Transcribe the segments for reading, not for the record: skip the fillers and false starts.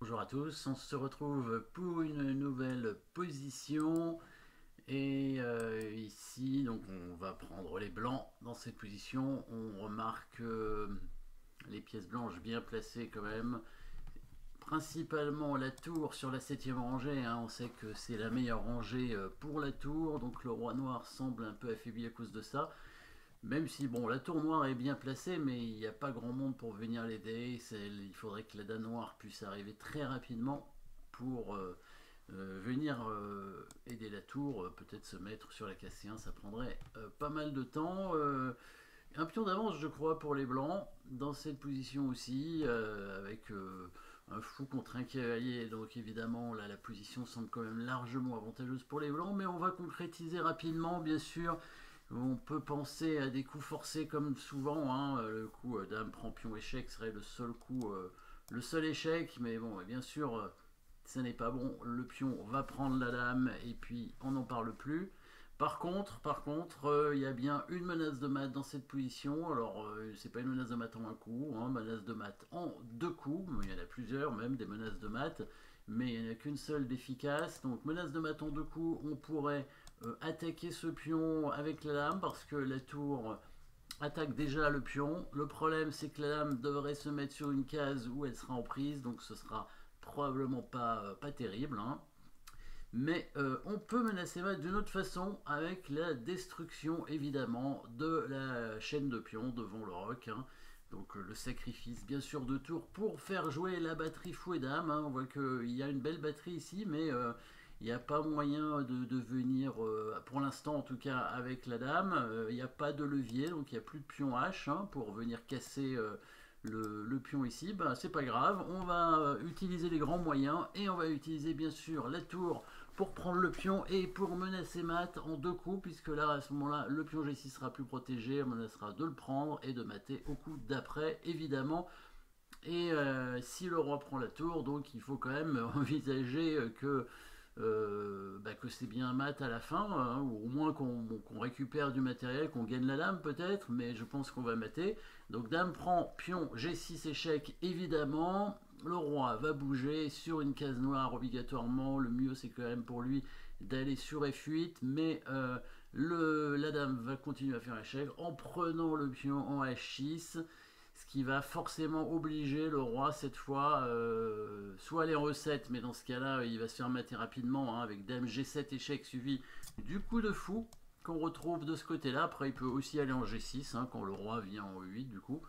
Bonjour à tous, on se retrouve pour une nouvelle position et ici donc on va prendre les blancs dans cette position. On remarque les pièces blanches bien placées quand même, principalement la tour sur la septième rangée, hein. On sait que c'est la meilleure rangée pour la tour, donc le roi noir semble un peu affaibli à cause de ça. Même si bon, la tour noire est bien placée, mais il n'y a pas grand monde pour venir l'aider. Il faudrait que la dame noire puisse arriver très rapidement pour venir aider la tour. Peut-être se mettre sur la case C1, ça prendrait pas mal de temps. Un pion d'avance, je crois, pour les blancs, dans cette position aussi, avec un fou contre un cavalier. Donc évidemment, là, la position semble quand même largement avantageuse pour les blancs, mais on va concrétiser rapidement, bien sûr. On peut penser à des coups forcés comme souvent, hein. Le coup dame prend pion échec serait le seul coup, le seul échec, mais bon, bien sûr, ça n'est pas bon. Le pion va prendre la dame et puis on n'en parle plus. Par contre, il y a bien une menace de mat dans cette position. Alors, c'est pas une menace de mat en un coup, hein, menace de mat en deux coups. Il y en a plusieurs, même des menaces de mat, mais il n'y en a qu'une seule d'efficace. Donc, menace de mat en deux coups, on pourrait attaquer ce pion avec la dame parce que la tour attaque déjà le pion. Le problème, c'est que la dame devrait se mettre sur une case où elle sera en prise, donc ce sera probablement pas terrible, hein. Mais on peut menacer mat d'une autre façon avec la destruction évidemment de la chaîne de pions devant le roc, hein. Donc le sacrifice bien sûr de tour pour faire jouer la batterie fou et dame, hein. On voit qu'il y a une belle batterie ici, mais il n'y a pas moyen de venir, pour l'instant en tout cas, avec la dame. Il n'y a pas de levier, donc il n'y a plus de pion H, hein, pour venir casser le pion ici. Ben, c'est pas grave, on va utiliser les grands moyens et on va utiliser bien sûr la tour pour prendre le pion et pour menacer mat en deux coups, puisque là à ce moment-là le pion G6 sera plus protégé, on menacera de le prendre et de mater au coup d'après évidemment. Et si le roi prend la tour, donc il faut quand même envisager que c'est bien un mat à la fin, hein, ou au moins qu'on récupère du matériel, qu'on gagne la dame peut-être, mais je pense qu'on va mater. Donc dame prend, pion, G6 échec évidemment, le roi va bouger sur une case noire obligatoirement, le mieux c'est quand même pour lui d'aller sur F8, mais la dame va continuer à faire échec en prenant le pion en H6, ce qui va forcément obliger le roi cette fois soit aller en E7, mais dans ce cas-là il va se faire mater rapidement, hein, avec dame G7 échec suivi du coup de fou qu'on retrouve de ce côté-là. Après il peut aussi aller en G6, hein, quand le roi vient en E8 du coup.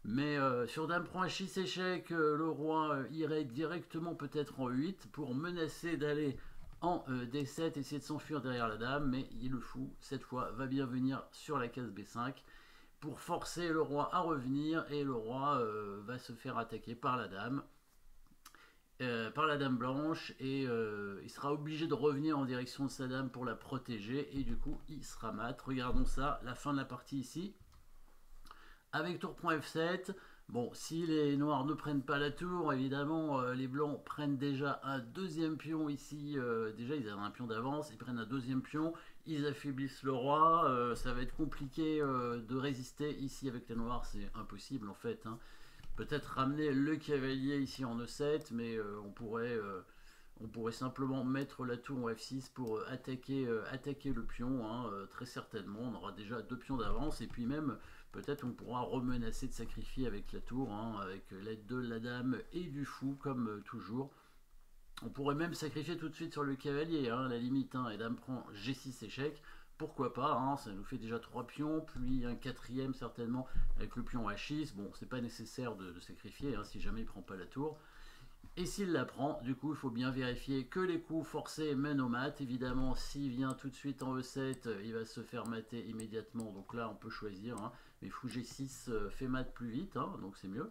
Mais sur dame prend H6 échec, le roi irait directement peut-être en E8 pour menacer d'aller en D7, essayer de s'enfuir derrière la dame, mais il le fou cette fois va bien venir sur la case B5 pour forcer le roi à revenir, et le roi va se faire attaquer par la dame blanche, et il sera obligé de revenir en direction de sa dame pour la protéger, et du coup il sera mat. Regardons ça, la fin de la partie ici avec tour prend F7. Bon, si les noirs ne prennent pas la tour, évidemment, les blancs prennent déjà un deuxième pion ici. Déjà, ils avaient un pion d'avance, ils prennent un deuxième pion, ils affaiblissent le roi. Ça va être compliqué de résister ici avec les noirs, c'est impossible en fait, hein. Peut-être ramener le cavalier ici en E7, mais on pourrait simplement mettre la tour en F6 pour attaquer le pion, hein, très certainement. On aura déjà deux pions d'avance, et puis même peut-être on pourra remenacer de sacrifier avec la tour, hein, avec l'aide de la dame et du fou comme toujours. On pourrait même sacrifier tout de suite sur le cavalier, hein, à la limite, hein, et dame prend G6 échec. Pourquoi pas, hein, ça nous fait déjà 3 pions, puis un quatrième certainement avec le pion H6. Bon, c'est pas nécessaire de sacrifier, hein, si jamais il prend pas la tour. Et s'il la prend, du coup, il faut bien vérifier que les coups forcés mènent au mat. Évidemment, s'il vient tout de suite en E7, il va se faire mater immédiatement. Donc là, on peut choisir, hein. Mais fou G6 fait mat plus vite, hein, donc c'est mieux.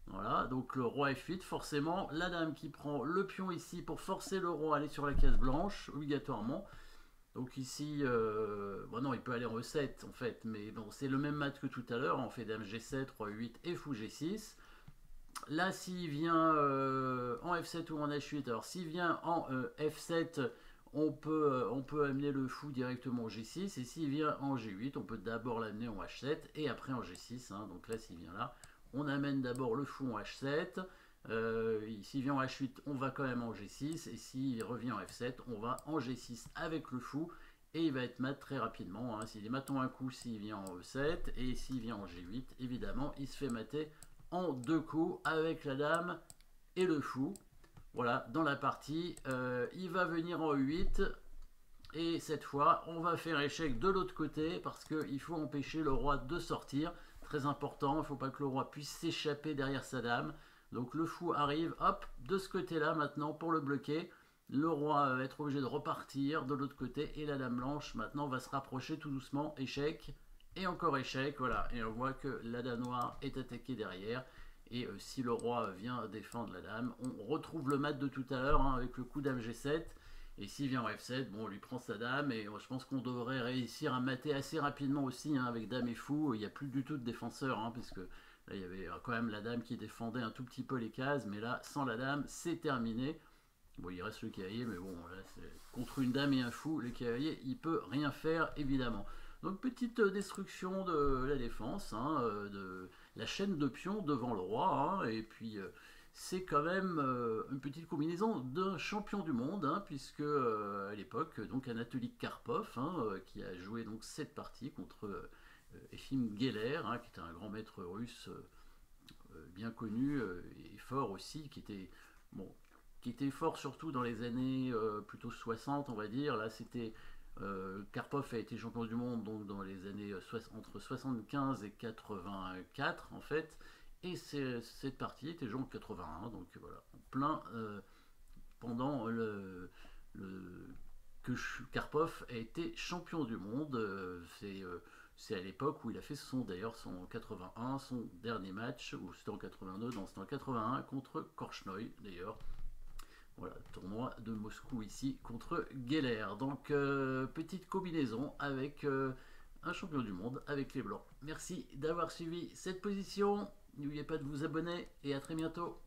Voilà, donc le roi F8, forcément. La dame qui prend le pion ici pour forcer le roi à aller sur la case blanche, obligatoirement. Donc ici, bon non, il peut aller en E7 en fait, mais bon, c'est le même mat que tout à l'heure. On fait dame G7, roi 8 et fou G6. Là, s'il vient en F7 ou en H8, alors s'il vient en F7, on peut amener le fou directement en G6, et s'il vient en G8, on peut d'abord l'amener en H7 et après en G6, hein. Donc là, s'il vient là, on amène d'abord le fou en H7. S'il vient en H8, on va quand même en G6, et s'il revient en F7, on va en G6 avec le fou, et il va être mat très rapidement. Hein. S'il est maton un coup, s'il vient en E7, et s'il vient en G8, évidemment, il se fait mater en 2 coups avec la dame et le fou. Voilà, dans la partie, il va venir en E8, et cette fois, on va faire échec de l'autre côté, parce qu'il faut empêcher le roi de sortir. Très important, il ne faut pas que le roi puisse s'échapper derrière sa dame. Donc le fou arrive, hop, de ce côté-là maintenant pour le bloquer. Le roi va être obligé de repartir de l'autre côté, et la dame blanche maintenant va se rapprocher tout doucement, échec, et encore échec, voilà. Et on voit que la dame noire est attaquée derrière. Et si le roi vient défendre la dame, on retrouve le mat de tout à l'heure, hein, avec le coup dame G7. Et s'il vient en F7, bon, on lui prend sa dame, et je pense qu'on devrait réussir à mater assez rapidement aussi, hein, avec dame et fou. Il n'y a plus du tout de défenseur, hein, parce que là, il y avait quand même la dame qui défendait un tout petit peu les cases, mais là, sans la dame, c'est terminé. Bon, il reste le cavalier, mais bon, là, contre une dame et un fou, le cavalier, il peut rien faire, évidemment. Donc, petite destruction de la défense, hein, de la chaîne de pions devant le roi, hein, et puis c'est quand même une petite combinaison d'un champion du monde, hein, puisque à l'époque, donc Anatoly Karpov, hein, qui a joué donc cette partie contre Efim Geller, hein, qui était un grand maître russe bien connu et fort aussi, qui était bon, qui était fort surtout dans les années plutôt 60, on va dire. Là, c'était Karpov a été champion du monde donc dans les années entre 75 et 84 en fait. Et cette partie était jouée en 81, donc voilà, en plein pendant que Karpov a été champion du monde. C'est à l'époque où il a fait d'ailleurs son 81, son dernier match, ou c'était en 82, non c'était en 81 contre Korchnoi d'ailleurs. Voilà, tournoi de Moscou ici contre Geller. Donc petite combinaison avec un champion du monde avec les blancs. Merci d'avoir suivi cette position. N'oubliez pas de vous abonner et à très bientôt.